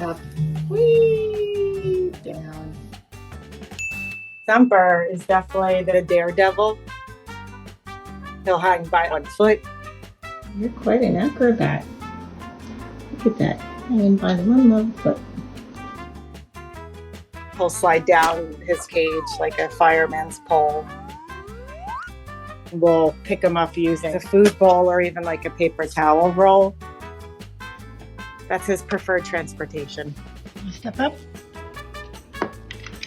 Up, whee, down. Thumper is definitely the Daredevil. He'll hang by one foot. You're quite an acrobat. Look at that, hanging by the one little foot. He'll slide down his cage like a fireman's pole. We'll pick him up using a food bowl or even like a paper towel roll. That's his preferred transportation. Step up. There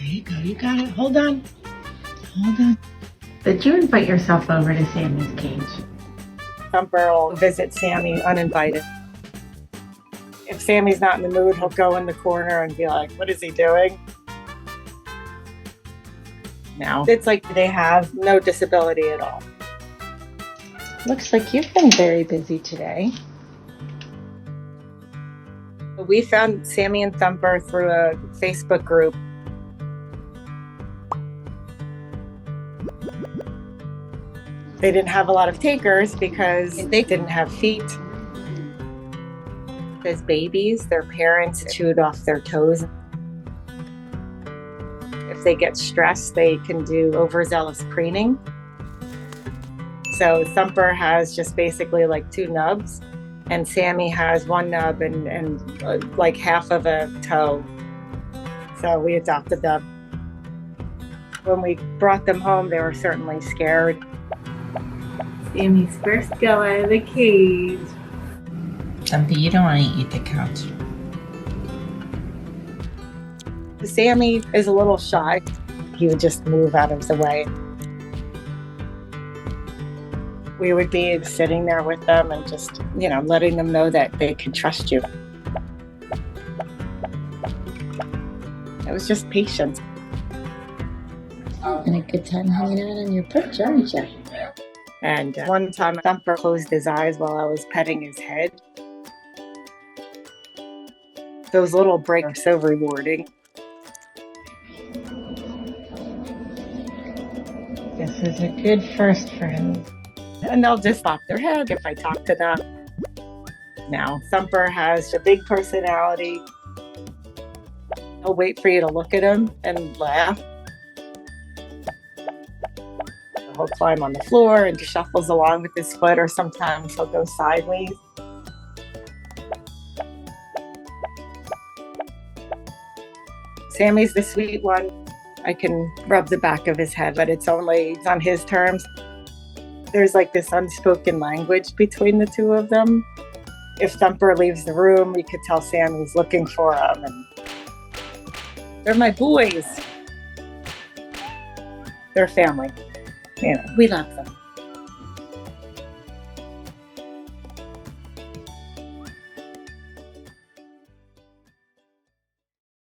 you go, you got it. Hold on. Hold on. Did you invite yourself over to Sammy's cage? Thumper will visit Sammy uninvited. If Sammy's not in the mood, he'll go in the corner and be like, what is he doing? Now, it's like they have no disability at all. Looks like you've been very busy today. We found Sammy and Thumper through a Facebook group. They didn't have a lot of takers because they didn't have feet. As babies, their parents chewed off their toes. If they get stressed, they can do overzealous preening. So Thumper has just basically like 2 nubs, and Sammy has 1 nub and like half of a toe. So we adopted them. When we brought them home, they were certainly scared. Sammy's first go out of the cage. Thumpy, you don't want to eat the couch. Sammy is a little shy. He would just move out of the way. We would be sitting there with them and just, letting them know that they can trust you. It was just patience. And a good time hanging out on your perch, aren't you? And one time, Thumper closed his eyes while I was petting his head. Those little breaks are so rewarding. This is a good first for him. And they'll just pop their head if I talk to them. Now, Thumper has a big personality. He'll wait for you to look at him and laugh. He'll climb on the floor and shuffles along with his foot, or sometimes he'll go sideways. Sammy's the sweet one. I can rub the back of his head, but it's only on his terms. There's like this unspoken language between the 2 of them. If Thumper leaves the room, you could tell Sammy's looking for him. And they're my boys. They're family. We love them.